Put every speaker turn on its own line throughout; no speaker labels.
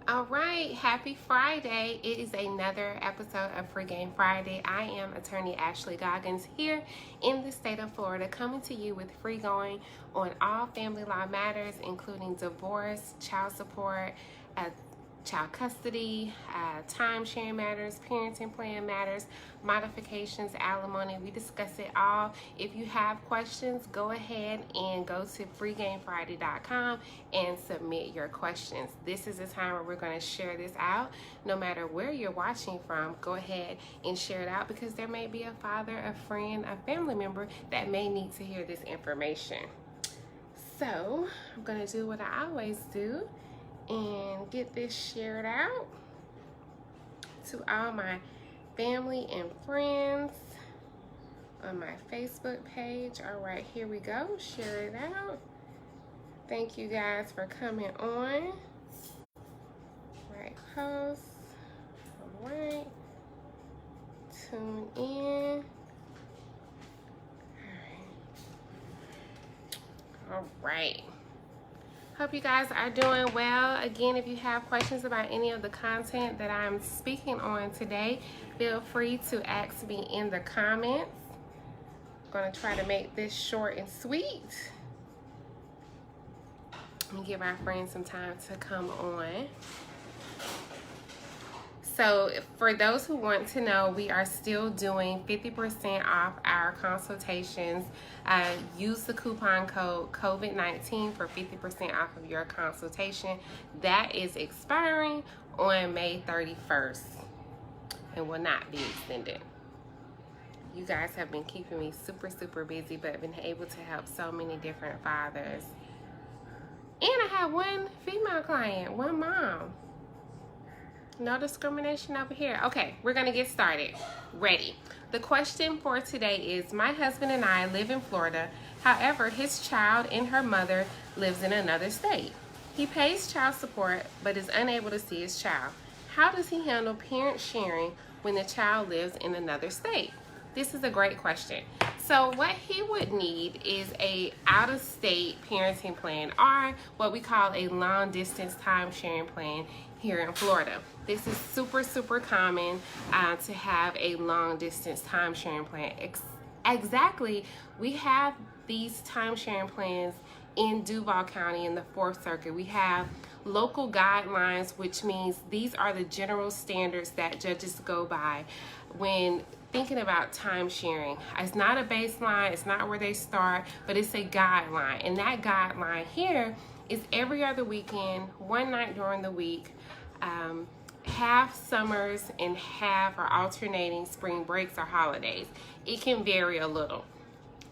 All right, happy Friday. It is another episode of Free Game Friday. I am attorney Ashley Goggins here in the state of Florida, coming to you with free going on all family law matters, including divorce, child support, child custody, time sharing matters, parenting plan matters, modifications, alimony. We discuss it all. If you have questions, go ahead and go to freegamefriday.com and submit your questions. This is the time where we're going to share this out. No matter where you're watching from, go ahead and share it out, because there may be a father, a friend, a family member that may need to hear this information. So I'm going to do what I always do and get this shared out to all my family and friends on my Facebook page. All right, here we go. Share it out. Thank you guys for coming on. Right post. All right. Tune in. All right. Hope you guys are doing well. Again, if you have questions about any of the content that I'm speaking on today, feel free to ask me in the comments. I'm going to try to make this short and sweet and give our friends some time to come on. So for those who want to know, we are still doing 50% off our consultations. Use the coupon code COVID-19 for 50% off of your consultation. That is expiring on May 31st and will not be extended. You guys have been keeping me super busy, but been able to help so many different fathers. And I have one female client, one mom. No discrimination over here. Okay, we're gonna get started. Ready. The question for today is, my husband and I live in Florida. However, his child and her mother lives in another state. He pays child support but is unable to see his child. How does he handle parent sharing when the child lives in another state? This is a great question. So what he would need is a out-of-state parenting plan, or what we call a long-distance time-sharing plan here in Florida. This is super common to have a long-distance time-sharing plan. Exactly, we have these time-sharing plans in Duval County in the 4th Circuit. We have local guidelines, which means these are the general standards that judges go by when thinking about time sharing. It's not a baseline, it's not where they start, but it's a guideline. And that guideline here is every other weekend, one night during the week, half summers and half or alternating spring breaks or holidays. It can vary a little.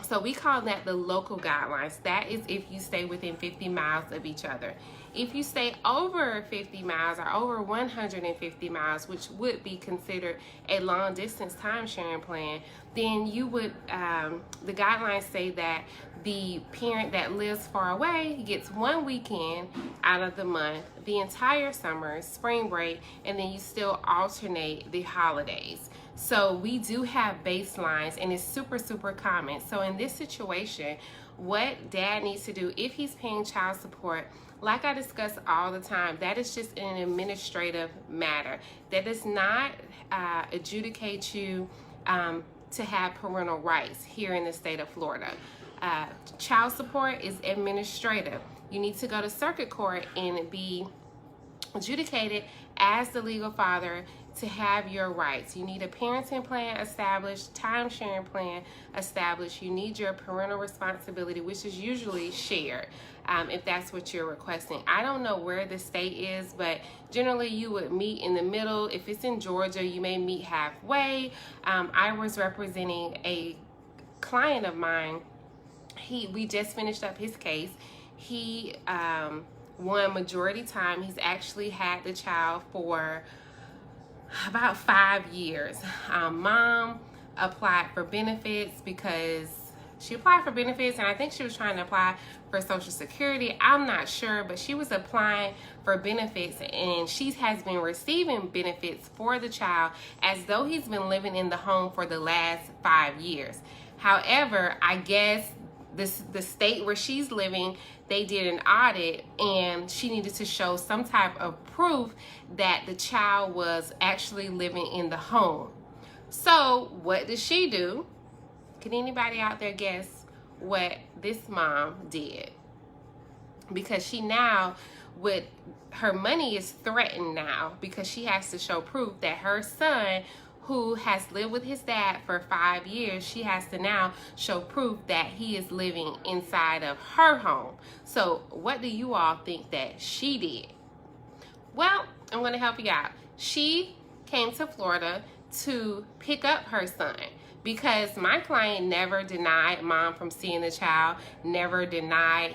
So we call that the local guidelines. That is if you stay within 50 miles of each other. If you stay over 50 miles or over 150 miles, which would be considered a long distance time sharing plan, then you would, the guidelines say that the parent that lives far away gets one weekend out of the month, the entire summer, spring break, and then you still alternate the holidays. So we do have baselines, and it's super common. So in this situation, what dad needs to do if he's paying child support, like I discuss all the time, that is just an administrative matter. That does not adjudicate you to have parental rights here in the state of Florida. Child support is administrative. You need to go to circuit court and be adjudicated as the legal father to have your rights. You need a parenting plan established, time sharing plan established. You need your parental responsibility, which is usually shared, if that's what you're requesting. I don't know where the state is, but generally you would meet in the middle. If it's in Georgia, you may meet halfway. I was representing a client of mine. We just finished up his case. He won majority time. He's actually had the child for about 5 years. Mom applied for benefits because she applied for benefits, and I think she was trying to apply for Social Security. I'm not sure, but she was applying for benefits, and she has been receiving benefits for the child as though he's been living in the home for the last 5 years. However, I guess the state where she's living, they did an audit, and she needed to show some type of proof that the child was actually living in the home. So what did she do? Can anybody out there guess what this mom did? Because she now, with her money is threatened now, because she has to show proof that her son, who has lived with his dad for 5 years, she has to now show proof that he is living inside of her home. So what do you all think that she did? Well, I'm going to help you out. She came to Florida to pick up her son, because my client never denied mom from seeing the child, never denied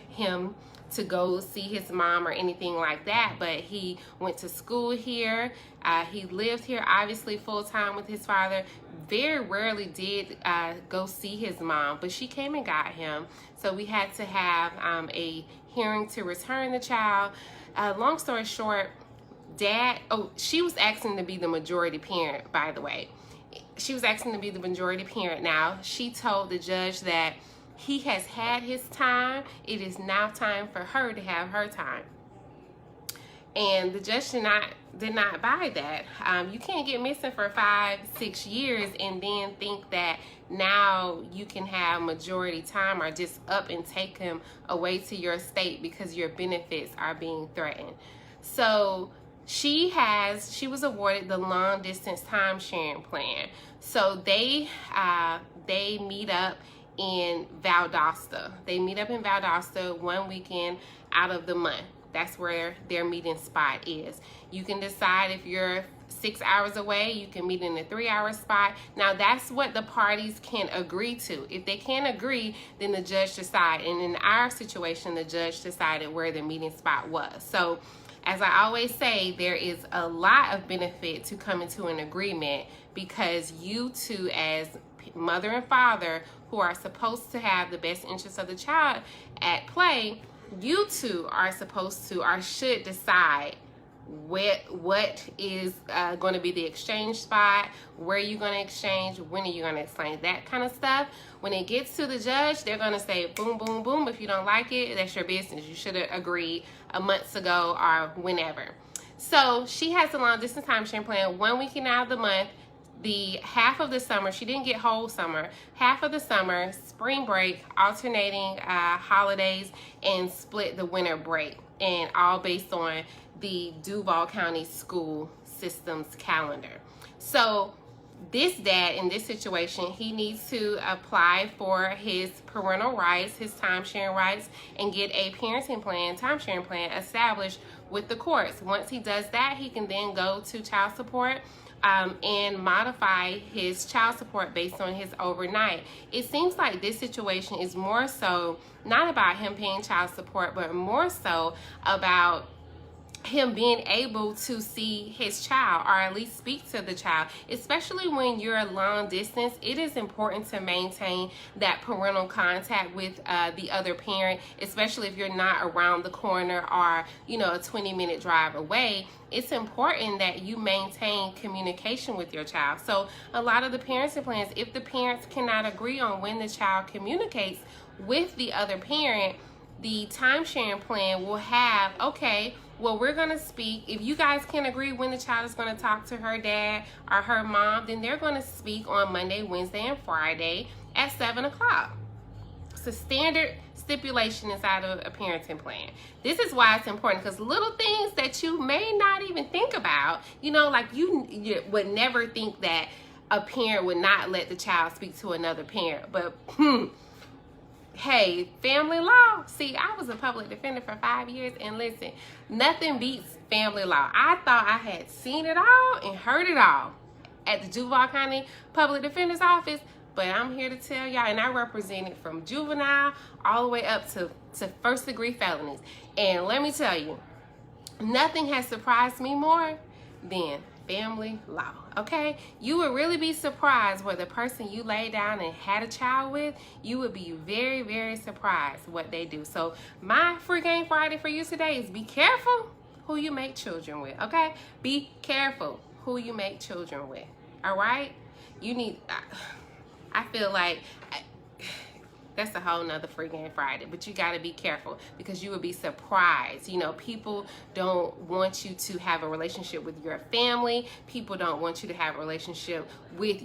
him to go see his mom or anything like that. But he went to school here. He lived here, obviously full-time with his father. Very rarely did go see his mom, but she came and got him. So we had to have a hearing to return the child. Long story short, she was asking to be the majority parent, by the way. She was asking to be the majority parent now. She told the judge that he has had his time. It is now time for her to have her time. And the judge did not buy that. You can't get missing for 5-6 years and then think that now you can have majority time or just up and take him away to your state because your benefits are being threatened. So she was awarded the long distance time sharing plan. So they meet up in Valdosta. They meet up in Valdosta 1 weekend out of the month. That's where their meeting spot is. You can decide if you're 6 hours away, you can meet in a 3-hour spot. Now that's what the parties can agree to. If they can't agree, then the judge decides. And in our situation, the judge decided where the meeting spot was. So as I always say, there is a lot of benefit to coming to an agreement, because you two, as mother and father, who are supposed to have the best interest of the child at play, you two are supposed to or should decide what is going to be the exchange spot, where you're going to exchange, when are you going to exchange, that kind of stuff. When it gets to the judge, they're going to say boom, boom, boom. If you don't like it, that's your business. You should have agreed a month ago or whenever. So she has a long distance time sharing plan 1 weekend out of the month. The half of the summer, she didn't get whole summer, half of the summer, spring break, alternating holidays, and split the winter break, and all based on the Duval County school system's calendar. So this dad, in this situation, he needs to apply for his parental rights, his time sharing rights, and get a parenting plan, time sharing plan established with the courts. Once he does that, he can then go to child support and modify his child support based on his overnight. It seems like this situation is more so not about him paying child support, but more so about him being able to see his child, or at least speak to the child. Especially when you're long distance, it is important to maintain that parental contact with the other parent, especially if you're not around the corner or a 20-minute drive away. It's important that you maintain communication with your child. So a lot of the parenting plans, if the parents cannot agree on when the child communicates with the other parent, the time sharing plan will have, okay, well, we're going to speak. If you guys can't agree when the child is going to talk to her dad or her mom, then they're going to speak on Monday, Wednesday, and Friday at 7 o'clock. It's a standard stipulation inside of a parenting plan. This is why it's important, because little things that you may not even think about, like you would never think that a parent would not let the child speak to another parent. But hey, family law. See, I was a public defender for 5 years, and listen, nothing beats family law. I thought I had seen it all and heard it all at the Duval County Public Defender's Office, but I'm here to tell y'all, and I represented from juvenile all the way up to first-degree felonies. And let me tell you, nothing has surprised me more than family law, okay? You would really be surprised where the person you lay down and had a child with, you would be very, very surprised what they do. So my Free Game Friday for you today is be careful who you make children with, okay? Be careful who you make children with, all right? You need, I feel like That's a whole nother free game Friday. But you got to be careful because you will be surprised. You know, people don't want you to have a relationship with your family. People don't want you to have a relationship with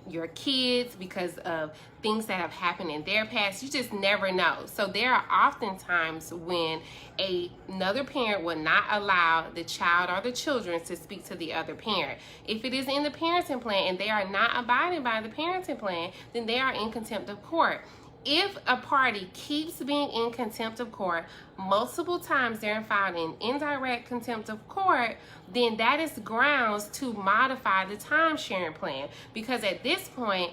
your kids because of things that have happened in their past. You just never know. So there are often times when another parent will not allow the child or the children to speak to the other parent. If it is in the parenting plan and they are not abiding by the parenting plan, then they are in contempt of court. If a party keeps being in contempt of court multiple times, they're filed in indirect contempt of court, then that is grounds to modify the time sharing plan, because at this point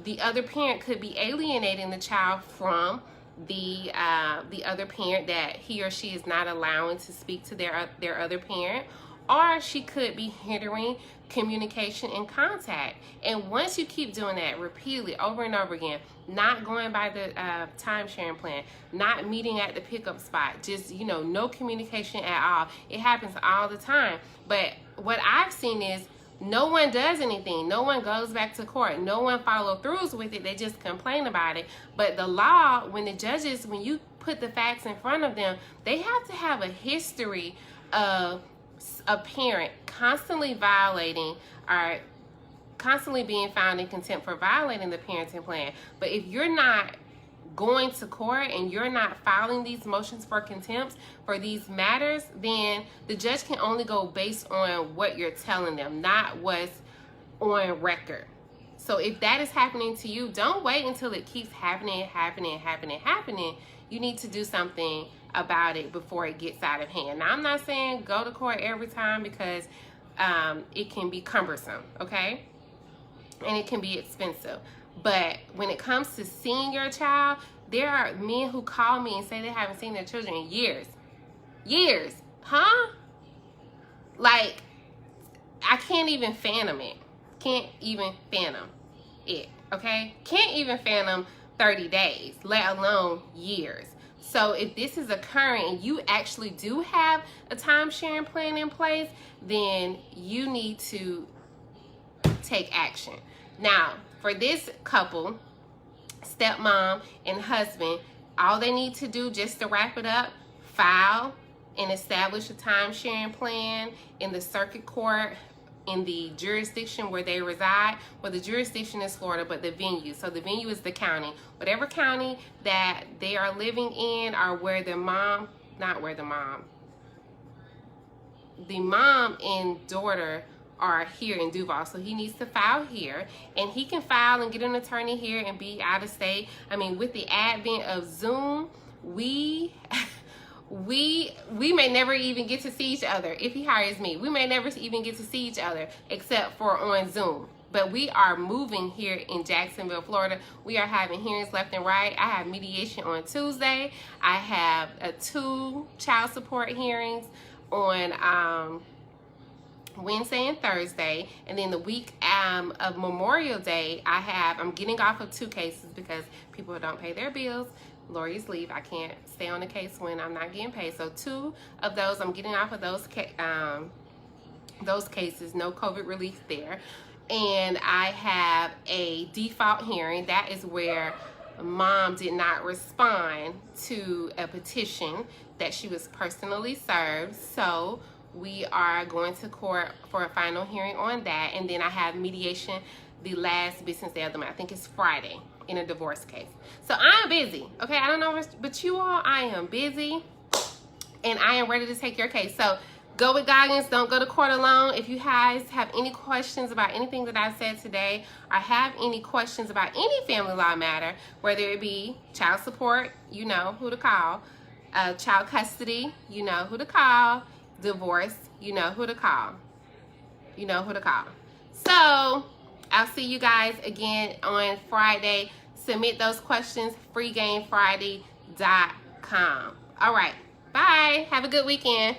the other parent could be alienating the child from the other parent that he or she is not allowing to speak to their other parent, or she could be hindering communication and contact. And once you keep doing that repeatedly over and over again, not going by the time sharing plan, not meeting at the pickup spot, just, you know, no communication at all, it happens all the time. But what I've seen is no one does anything. No one goes back to court. No one follow throughs with it. They just complain about it. But the law, when the judges, when you put the facts in front of them, they have to have a history of a parent constantly violating or constantly being found in contempt for violating the parenting plan. But if you're not going to court and you're not filing these motions for contempt for these matters, then the judge can only go based on what you're telling them, not what's on record. So if that is happening to you, don't wait until it keeps happening. You need to do something about it before it gets out of hand. Now, I'm not saying go to court every time, because it can be cumbersome, okay? And it can be expensive. But when it comes to seeing your child, there are men who call me and say they haven't seen their children in years. Years, huh? Like, I can't even fathom it. Can't even fathom it, okay? Can't even fathom 30 days, let alone years. So if this is occurring and you actually do have a time sharing plan in place, then you need to take action. Now, for this couple, stepmom and husband, all they need to do, just to wrap it up, file and establish a time sharing plan in the circuit court in the jurisdiction where they reside. Well, the jurisdiction is Florida, but the venue, so the venue is the county. Whatever county that they are living in, or where the mom and daughter are here in Duval, so he needs to file here, and he can file and get an attorney here and be out of state. I mean, with the advent of Zoom, we may never even get to see each other. If he hires me, we may never even get to see each other except for on Zoom. But we are moving here in Jacksonville, Florida. We are having hearings left and right. I have mediation on Tuesday. I have 2 child support hearings on Wednesday and Thursday, and then the week of Memorial Day, I'm getting off of 2 cases because people don't pay their bills. Lawyers leave. I can't stay on the case when I'm not getting paid. So 2 of those, I'm getting off of those cases. No COVID relief there. And I have a default hearing. That is where mom did not respond to a petition that she was personally served. So we are going to court for a final hearing on that. And then I have mediation the last business day of the month. I think it's Friday, in a divorce case. So I am busy, okay? I don't know but you all, I am busy, and I am ready to take your case. So go with guidance. Don't go to court alone. If you guys have any questions about anything that I said today, or have any questions about any family law matter, whether it be child support, you know who to call, child custody, you know who to call, divorce, you know who to call. You know who to call. So I'll see you guys again on Friday. Submit those questions, freegamefriday.com. All right. Bye. Have a good weekend.